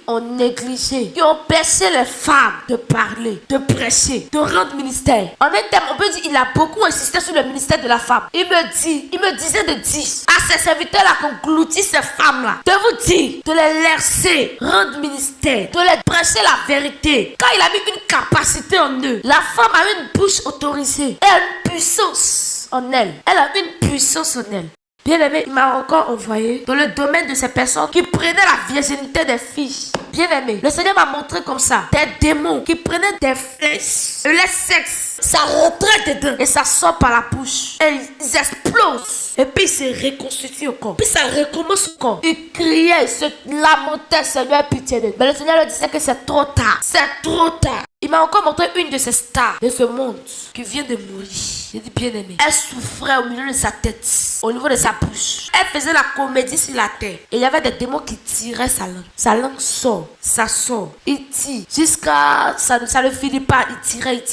ont négligé, qui ont empêché les femmes de parler, de prêcher, de rendre ministère. En un terme, on peut dire qu'il a beaucoup insisté sur le ministère de la femme. Il me disait de dire à ses serviteurs-là qu'on gloutit ces femmes-là, de vous dire, de les laisser rendre ministère, de les prêcher la vérité. Quand il a mis une capacité en eux, la femme a une bouche autorisée et une puissance en elle. Elle a une puissance en elle. Bien aimé, il m'a encore envoyé dans le domaine de ces personnes qui prenaient la virginité des filles. Bien aimé, le Seigneur m'a montré comme ça des démons qui prenaient des flèches et les sexes, ça rentrait dedans et ça sort par la bouche et ils explosent et puis ils se reconstituent au corps, puis ça recommence au corps. Ils criaient, ils se lamentaient, Seigneur, pitié de nous. Mais le Seigneur leur disait que c'est trop tard, c'est trop tard. Il m'a encore montré une de ces stars de ce monde qui vient de mourir. J'ai dit, bien aimé, elle souffrait au milieu de sa tête, au niveau de sa bouche. Elle faisait la comédie sur la terre. Et il y avait des démons qui tiraient sa langue. Sa langue sort, ça sort. Il tire jusqu'à ça ne finit pas. Il tirait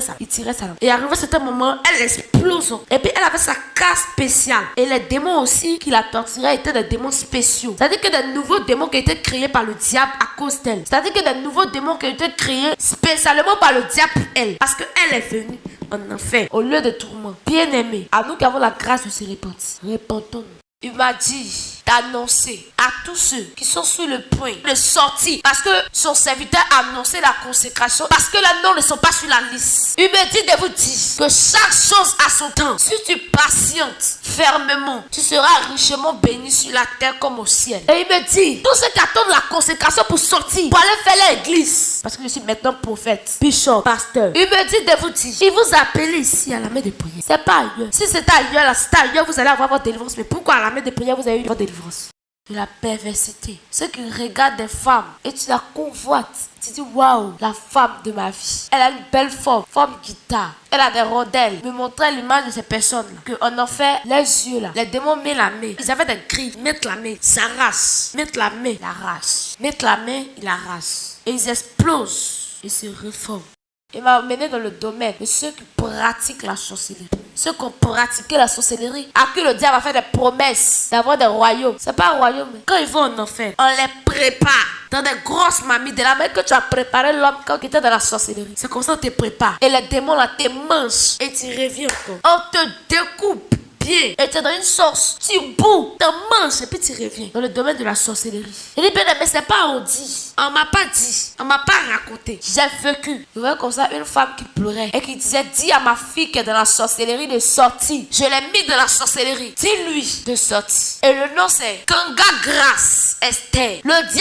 sa langue. Et arrivé à certain moment, elle explose. Et puis elle avait sa case spéciale. Et les démons aussi qui la torturaient étaient des démons spéciaux. C'est-à-dire que des nouveaux démons qui étaient créés par le diable à cause d'elle. C'est-à-dire que des nouveaux démons qui étaient créés spécialement par le diable pour elle. Parce qu'elle est venue en enfer au lieu de tourment. Bien aimé, à nous qui avons la grâce de se repentir, repentons-nous. Il m'a dit d'annoncer à tous ceux qui sont sur le point de sortir parce que son serviteur a annoncé la consécration parce que les noms ne sont pas sur la liste. Il me dit de vous dire que chaque chose a son temps. Si tu patientes fermement, tu seras richement béni sur la terre comme au ciel. Et il me dit, tous ceux qui attendent la consécration pour sortir, pour aller faire l'église, parce que je suis maintenant prophète, bishop, pasteur. Il me dit de vous dire, il vous appelle ici à la main de prière. C'est pas ailleurs. Si c'était ailleurs, là, c'était ailleurs, vous allez avoir votre délivrance. Mais pourquoi à la main de prière, vous avez eu votre délivrance? De la perversité. Ceux qui regardent des femmes et tu la convoites. Tu dis, waouh, la femme de ma vie. Elle a une belle forme guitare. Elle a des rondelles. Me montrer l'image de ces personnes-là. Qu'on en fait les yeux là. Les démons mettent la main. Ils avaient des griffes. Mettent la main, ça arrache. Mettent la main, il arrache. Mettent la main, il arrache. Et ils explosent. Ils se reforment. Il m'a emmené dans le domaine de ceux qui pratiquent la sorcellerie. Ceux qui ont pratiqué la sorcellerie, à qui le diable a fait des promesses d'avoir des royaumes. C'est pas un royaume. Quand ils vont en enfer, on les prépare dans des grosses mamies. De la même que tu as préparé l'homme quand il était dans la sorcellerie. C'est comme ça qu'on te prépare. Et les démons là te mangent et tu reviens encore. On te découpe. Et tu es dans une sauce, tu boues, tu manges et puis tu reviens dans le domaine de la sorcellerie. Il dit, bien mais c'est pas on dit, on m'a pas dit, on m'a pas raconté. J'ai vécu. Je voyais comme ça une femme qui pleurait et qui disait, dis à ma fille qui est dans la sorcellerie de sortir. Je l'ai mis dans la sorcellerie. Dis-lui de sortir. Et le nom c'est Kanga Grace Esther. Le diable